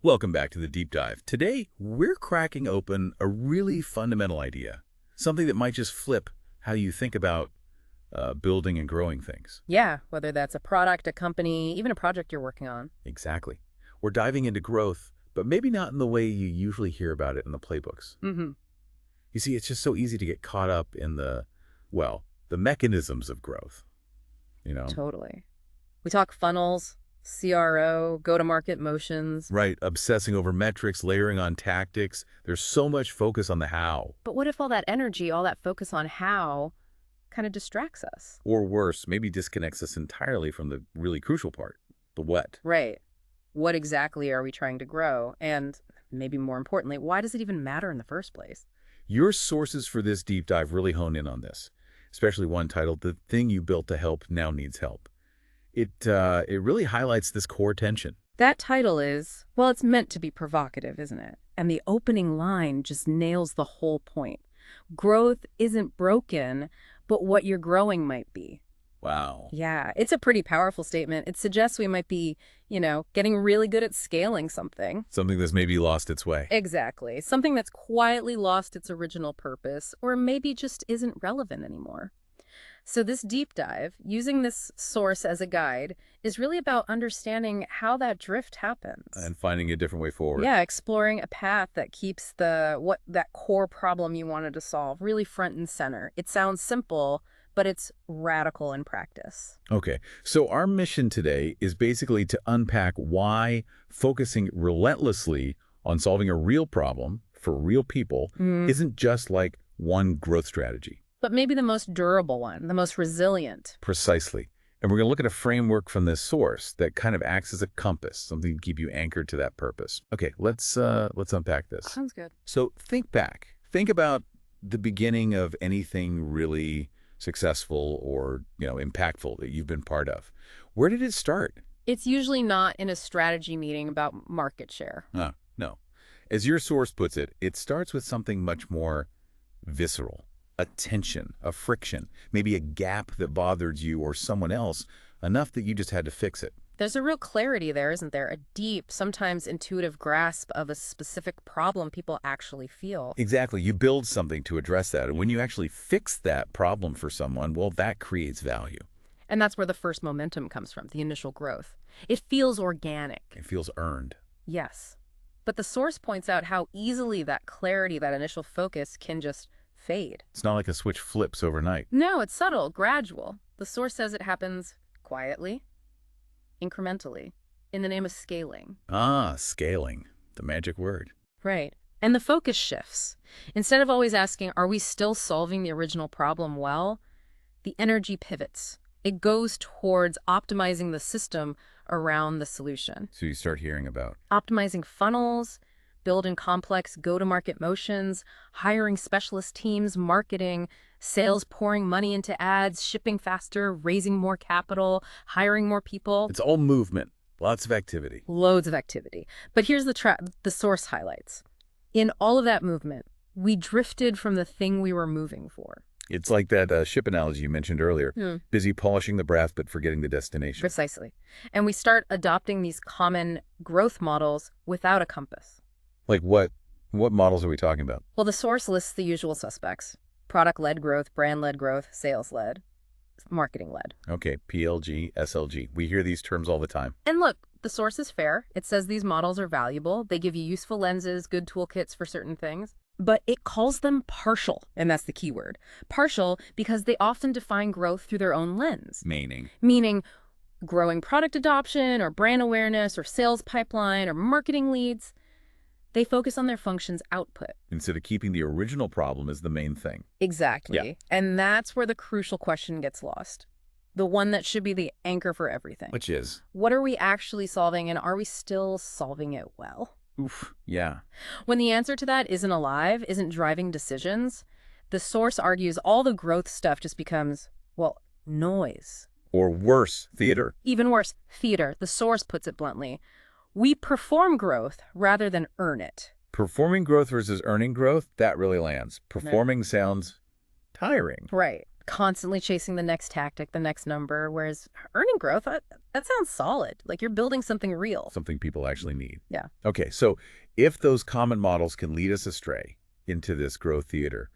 Welcome back to the deep dive. Today, we're cracking open a really fundamental idea, something that might just flip how you think about building and growing things. Yeah, whether that's a product, a company, even a project you're working on. Exactly. We're diving into growth, but maybe not in the way you usually hear about it in the playbooks. Mm-hmm. You see, it's just so easy to get caught up in the mechanisms of growth, you know? Totally. We talk funnels, CRO, go-to-market motions. Right, obsessing over metrics, layering on tactics. There's so much focus on the how. But what if all that energy, all that focus on how, kind of distracts us? Or worse, maybe disconnects us entirely from the really crucial part, the what. Right. What exactly are we trying to grow? And maybe more importantly, why does it even matter in the first place? Your sources for this deep dive really hone in on this, especially one titled, "The Thing You Built to Help Now Needs Help." It really highlights this core tension. That title is, well, it's meant to be provocative, isn't it? And the opening line just nails the whole point. Growth isn't broken, but what you're growing might be. Wow. Yeah, it's a pretty powerful statement. It suggests we might be, getting really good at scaling something. Something that's maybe lost its way. Exactly. Something that's quietly lost its original purpose, or maybe just isn't relevant anymore. So this deep dive, using this source as a guide, is really about understanding how that drift happens. And finding a different way forward. Yeah, exploring a path that keeps that core problem you wanted to solve really front and center. It sounds simple, but it's radical in practice. Okay, so our mission today is basically to unpack why focusing relentlessly on solving a real problem for real people isn't just like one growth strategy. But maybe the most durable one, the most resilient. Precisely. And we're going to look at a framework from this source that kind of acts as a compass, something to keep you anchored to that purpose. Okay, let's unpack this. Sounds good. So think back. Think about the beginning of anything really successful or, impactful that you've been part of. Where did it start? It's usually not in a strategy meeting about market share. No. As your source puts it, it starts with something much more visceral. A tension, a friction, maybe a gap that bothered you or someone else enough that you just had to fix it. There's a real clarity there, isn't there? A deep, sometimes intuitive grasp of a specific problem people actually feel. Exactly. You build something to address that. And when you actually fix that problem for someone, well, that creates value. And that's where the first momentum comes from, the initial growth. It feels organic. It feels earned. Yes. But the source points out how easily that clarity, that initial focus can just fade. It's not like a switch flips overnight. No, it's subtle, gradual. The source says it happens quietly, incrementally, in the name of scaling. Ah, scaling, the magic word. Right. And the focus shifts. Instead of always asking, are we still solving the original problem well? The energy pivots. It goes towards optimizing the system around the solution. So you start hearing about Optimizing funnels, building complex go-to-market motions, hiring specialist teams, marketing, sales pouring money into ads, shipping faster, raising more capital, hiring more people. it's all movement, lots of activity. Loads of activity. But here's the source highlights. In all of that movement, we drifted from the thing we were moving for. It's like that ship analogy you mentioned earlier. Busy polishing the brass but forgetting the destination. Precisely. And we start adopting these common growth models without a compass. Like what models are we talking about? Well, the source lists the usual suspects. Product-led growth, brand-led growth, sales-led, marketing-led. Okay, PLG, SLG. We hear these terms all the time. And look, the source is fair. It says these models are valuable. They give you useful lenses, good toolkits for certain things. But it calls them partial, and that's the key word. Partial because they often define growth through their own lens. Meaning growing product adoption or brand awareness or sales pipeline or marketing leads. They focus on their function's output. Instead of keeping the original problem as the main thing. Exactly. Yeah. And that's where the crucial question gets lost. The one that should be the anchor for everything. Which is? What are we actually solving, and are we still solving it well? Oof, yeah. When the answer to that isn't alive, isn't driving decisions, the source argues all the growth stuff just becomes, noise. Or worse, theater. Even worse, theater. The source puts it bluntly. We perform growth rather than earn it. Performing growth versus earning growth, that really lands. Performing sounds tiring. Right. constantly chasing the next tactic, the next number, whereas earning growth, that sounds solid. Like you're building something real. Something people actually need. Yeah. Okay, so if those common models can lead us astray into this growth theater,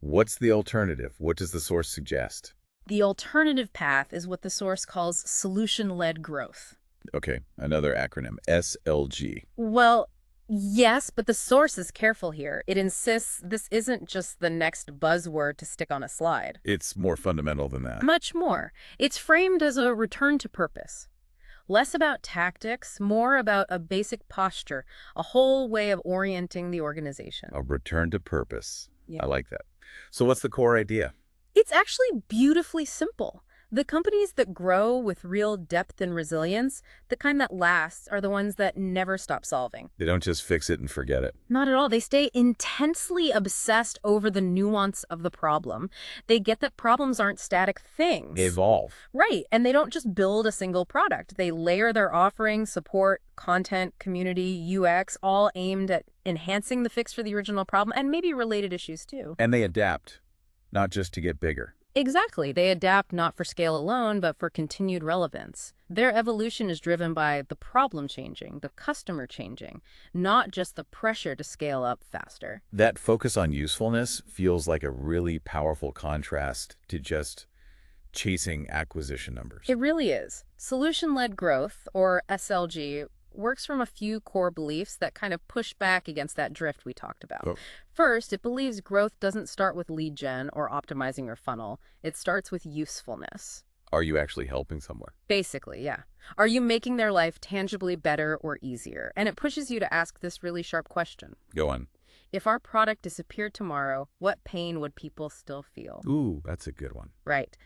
what's the alternative? What does the source suggest? The alternative path is what the source calls solution-led growth. Okay, another acronym, SLG. Well, yes, but the source is careful here. It insists this isn't just the next buzzword to stick on a slide. It's more fundamental than that. Much more. It's framed as a return to purpose. Less about tactics, more about a basic posture, a whole way of orienting the organization. A return to purpose. Yeah. I like that. So what's the core idea? It's actually beautifully simple. The companies that grow with real depth and resilience, the kind that lasts, are the ones that never stop solving. They don't just fix it and forget it. Not at all. They stay intensely obsessed over the nuance of the problem. They get that problems aren't static things. Evolve. Right. And they don't just build a single product. They layer their offerings, support, content, community, UX, all aimed at enhancing the fix for the original problem and maybe related issues too. And they adapt, not just to get bigger. Exactly. They adapt not for scale alone, but for continued relevance. Their evolution is driven by the problem changing, the customer changing, not just the pressure to scale up faster. That focus on usefulness feels like a really powerful contrast to just chasing acquisition numbers. It really is. Solution-led growth, or SLG, works from a few core beliefs that kind of push back against that drift we talked about. Oh. First, it believes growth doesn't start with lead gen or optimizing your funnel. It starts with usefulness. Are you actually helping someone? Basically, yeah. Are you making their life tangibly better or easier? And it pushes you to ask this really sharp question. Go on. If our product disappeared tomorrow, what pain would people still feel? Ooh, that's a good one. Right.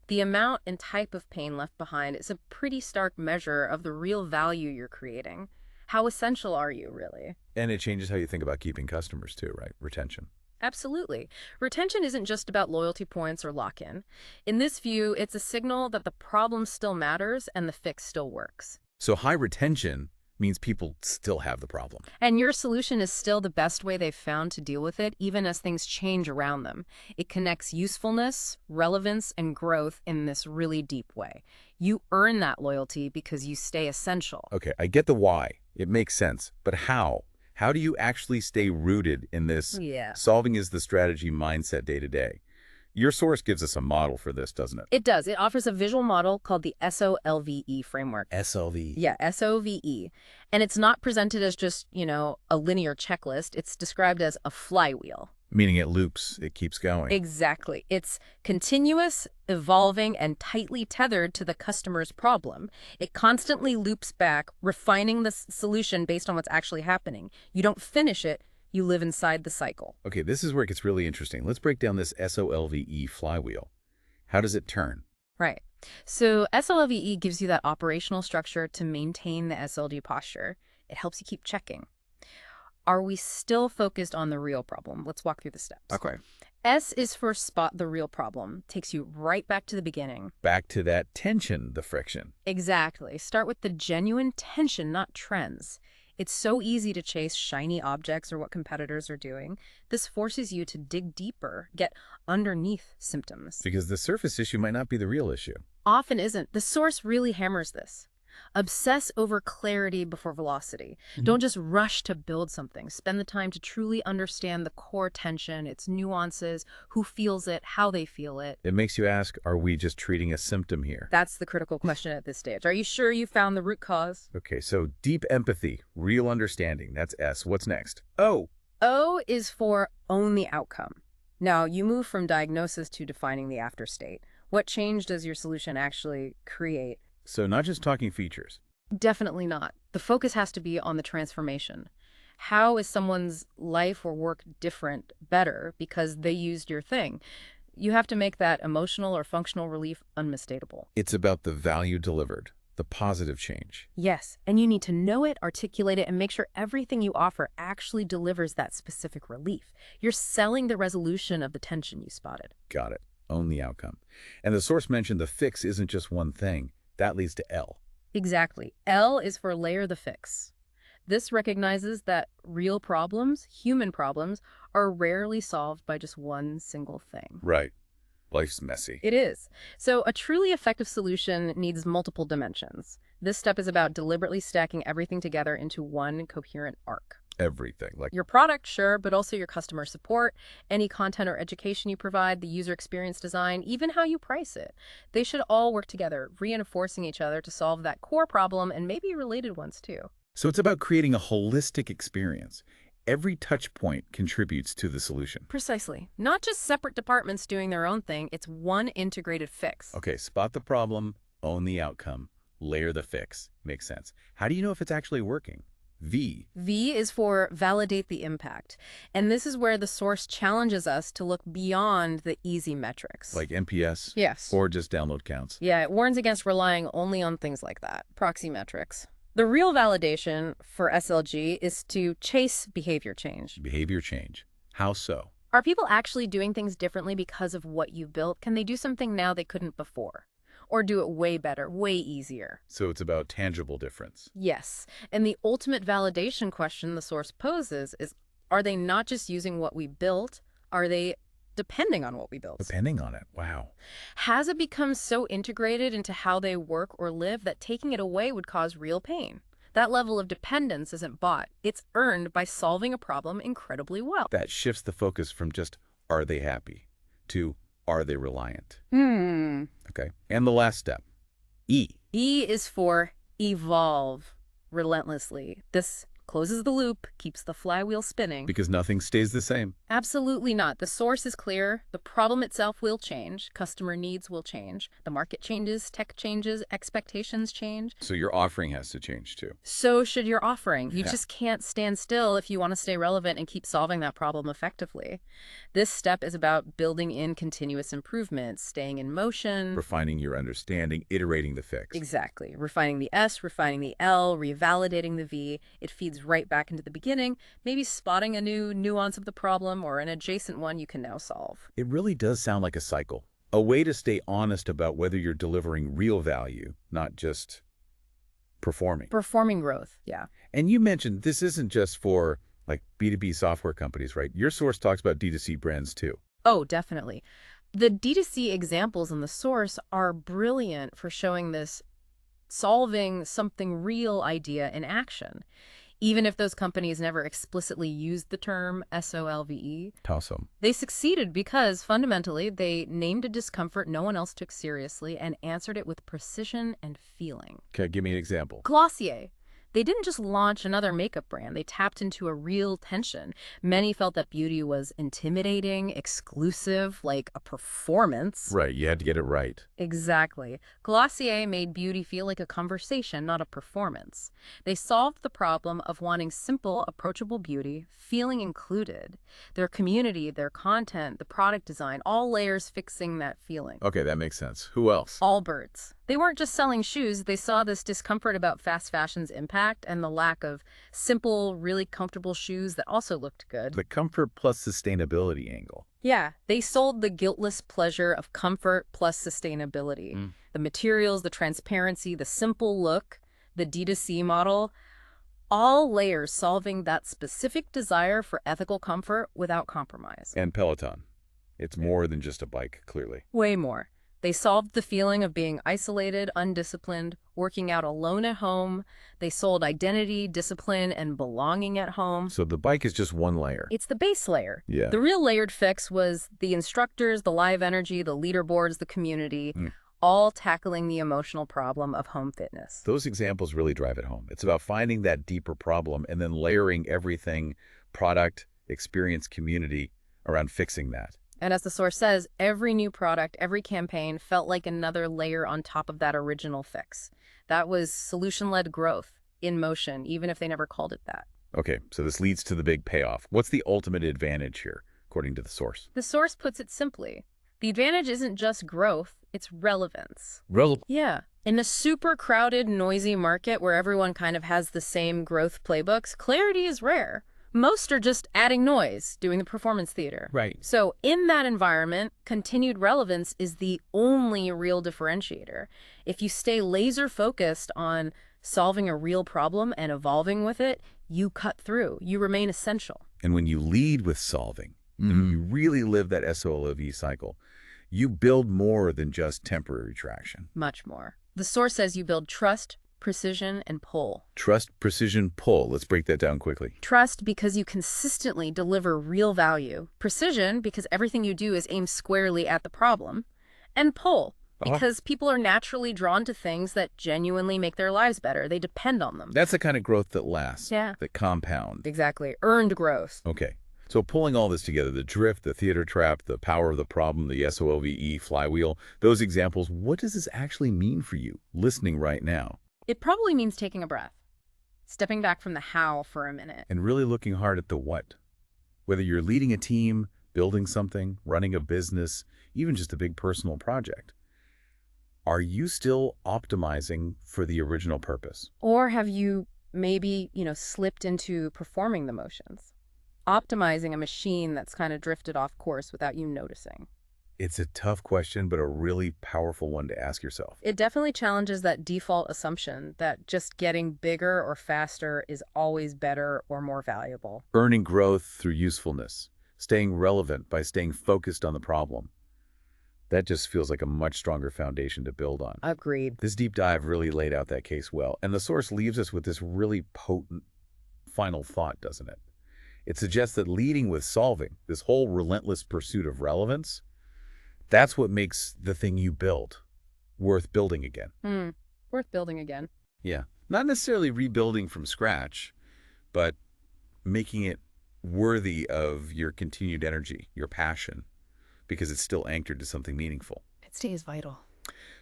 The amount and type of pain left behind is a pretty stark measure of the real value you're creating. How essential are you, really? And it changes how you think about keeping customers too, right? Retention. Absolutely. Retention isn't just about loyalty points or lock-in. In this view, it's a signal that the problem still matters and the fix still works. So high retention means people still have the problem. And your solution is still the best way they've found to deal with it, even as things change around them. It connects usefulness, relevance, and growth in this really deep way. You earn that loyalty because you stay essential. Okay, I get the why. It makes sense. But how? How do you actually stay rooted in this solving is the strategy mindset day to day? Your source gives us a model for this, doesn't it? It does. It offers a visual model called the S.O.L.V.E framework. S.O.L.V.E. Yeah, S.O.V.E. And it's not presented as just, a linear checklist. It's described as a flywheel. Meaning it loops, it keeps going. Exactly. It's continuous, evolving, and tightly tethered to the customer's problem. It constantly loops back, refining the solution based on what's actually happening. You don't finish it. You live inside the cycle. Okay, this is where it gets really interesting. Let's break down this S.O.L.V.E flywheel. How does it turn? Right. So S.O.L.V.E gives you that operational structure to maintain the SLG posture. It helps you keep checking. Are we still focused on the real problem? Let's walk through the steps. Okay. S is for spot the real problem. Takes you right back to the beginning. Back to that tension, the friction. Exactly. Start with the genuine tension, not trends. It's so easy to chase shiny objects or what competitors are doing. This forces you to dig deeper, get underneath symptoms. Because the surface issue might not be the real issue. Often isn't. The source really hammers this. Obsess over clarity before velocity. Don't just rush to build something. Spend the time to truly understand the core tension, its nuances, who feels it, how they feel it. It makes you ask, are we just treating a symptom here? That's the critical question at this stage. Are you sure you found the root cause? Okay, so deep empathy, real understanding. That's S. What's next? O. O is for own the outcome. Now, you move from diagnosis to defining the after state. What change does your solution actually create? So not just talking features. Definitely not. The focus has to be on the transformation. How is someone's life or work different, better, because they used your thing? You have to make that emotional or functional relief unmistakable. It's about the value delivered, the positive change. Yes, and you need to know it, articulate it, and make sure everything you offer actually delivers that specific relief. You're selling the resolution of the tension you spotted. Got it. Own the outcome. And the source mentioned the fix isn't just one thing. That leads to L. Exactly. L is for layer the fix. This recognizes that real problems, human problems, are rarely solved by just one single thing. Right. Life's messy. It is. So a truly effective solution needs multiple dimensions. This step is about deliberately stacking everything together into one coherent arc. Everything. Like, Your product, sure, but also your customer support, any content or education you provide, the user experience design, even how you price it. They should all work together, reinforcing each other to solve that core problem and maybe related ones too. so it's about creating a holistic experience. Every touch point contributes to the solution. Precisely. Not just separate departments doing their own thing, it's one integrated fix. Okay, spot the problem, own the outcome, layer the fix. Makes sense. How do you know if it's actually working? V. V is for validate the impact. And this is where the source challenges us to look beyond the easy metrics. Like NPS? Yes. Or just download counts? Yeah, it warns against relying only on things like that, proxy metrics. The real validation for SLG is to chase behavior change. Behavior change. How so? Are people actually doing things differently because of what you built? Can they do something now they couldn't before? Or do it way better, way easier? So it's about tangible difference. Yes. And the ultimate validation question the source poses is, are they not just using what we built? Are they depending on what we built? Depending on it. Wow. Has it become so integrated into how they work or live that taking it away would cause real pain? That level of dependence isn't bought. It's earned by solving a problem incredibly well. That shifts the focus from just, are they happy, to, are they reliant? Okay. And the last step, E. E is for evolve relentlessly. This closes the loop, keeps the flywheel spinning. Because nothing stays the same. Absolutely not. The source is clear. The problem itself will change. Customer needs will change. The market changes, tech changes, expectations change. So your offering has to change too. So should your offering. You Yeah. just can't stand still if you want to stay relevant and keep solving that problem effectively. This step is about building in continuous improvement, staying in motion. Refining your understanding, iterating the fix. Exactly. Refining the S, refining the L, revalidating the V. It feeds right back into the beginning, maybe spotting a new nuance of the problem or an adjacent one you can now solve. It really does sound like a cycle. A way to stay honest about whether you're delivering real value, not just performing. Performing growth, yeah. And you mentioned this isn't just for like B2B software companies, right? Your source talks about D2C brands too. Oh, definitely. The D2C examples in the source are brilliant for showing this solving something real idea in action. Even if those companies never explicitly used the term S.O.L.V.E., Awesome. they succeeded because, fundamentally, they named a discomfort no one else took seriously and answered it with precision and feeling. Okay, give me an example. Glossier. They didn't just launch another makeup brand. They tapped into a real tension. Many felt that beauty was intimidating, exclusive, like a performance. Right, you had to get it right. Exactly. Glossier made beauty feel like a conversation, not a performance. They solved the problem of wanting simple, approachable beauty, feeling included. Their community, their content, the product design, all layers fixing that feeling. Okay, that makes sense. Who else? Allbirds. They weren't just selling shoes, they saw this discomfort about fast fashion's impact and the lack of simple, really comfortable shoes that also looked good. The comfort plus sustainability angle. Yeah, they sold the guiltless pleasure of comfort plus sustainability. The materials, the transparency, the simple look, the D2C model, all layers solving that specific desire for ethical comfort without compromise. And Peloton. It's more than just a bike, clearly. Way more. They solved the feeling of being isolated, undisciplined, working out alone at home. They sold identity, discipline, and belonging at home. So the bike is just one layer. It's the base layer. Yeah. The real layered fix was the instructors, the live energy, the leaderboards, the community, all tackling the emotional problem of home fitness. Those examples really drive it home. It's about finding that deeper problem and then layering everything, product, experience, community, around fixing that. And as the source says, every new product, every campaign felt like another layer on top of that original fix. That was solution-led growth in motion, even if they never called it that. Okay, so this leads to the big payoff. What's the ultimate advantage here, according to the source? The source puts it simply. The advantage isn't just growth, it's relevance. Yeah. In a super crowded, noisy market where everyone kind of has the same growth playbooks, clarity is rare. Most are just adding noise, doing the performance theater. Right. So in that environment, continued relevance is the only real differentiator. If you stay laser focused on solving a real problem and evolving with it, you cut through. You remain essential. And when you lead with solving, and you really live that S.O.L.V.E cycle, You build more than just temporary traction. Much more. The source says you build trust, precision, and pull. Trust, precision, pull. Let's break that down quickly. Trust because you consistently deliver real value. Precision because everything you do is aimed squarely at the problem. And pull because people are naturally drawn to things that genuinely make their lives better. They depend on them. That's the kind of growth that lasts. Yeah. That compound. Exactly. Earned growth. Okay. So pulling all this together, the drift, the theater trap, the power of the problem, the S.O.L.V.E, flywheel, those examples, what does this actually mean for you, listening right now? It probably means taking a breath, stepping back from the how for a minute. And really looking hard at the what. Whether you're leading a team, building something, running a business, even just a big personal project. Are you still optimizing for the original purpose? Or have you maybe, slipped into performing the motions? Optimizing a machine that's kind of drifted off course without you noticing. It's a tough question, but a really powerful one to ask yourself. It definitely challenges that default assumption that just getting bigger or faster is always better or more valuable. Earning growth through usefulness, staying relevant by staying focused on the problem. That just feels like a much stronger foundation to build on. Agreed. This deep dive really laid out that case well, and the source leaves us with this really potent final thought, doesn't it? It suggests that leading with solving, this whole relentless pursuit of relevance, that's what makes the thing you build worth building again. Worth building again. Yeah. Not necessarily rebuilding from scratch, but making it worthy of your continued energy, your passion, because it's still anchored to something meaningful. It stays vital.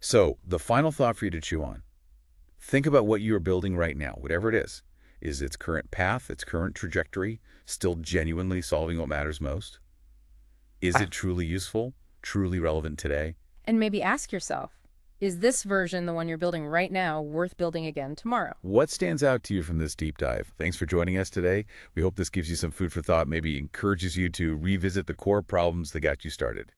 So the final thought for you to chew on. Think about what you are building right now, whatever it is. Is its current path, its current trajectory, still genuinely solving what matters most? Is it truly useful, truly relevant today? And maybe ask yourself, is this version, the one you're building right now, worth building again tomorrow? What stands out to you from this deep dive? Thanks for joining us today. We hope this gives you some food for thought, maybe encourages you to revisit the core problems that got you started.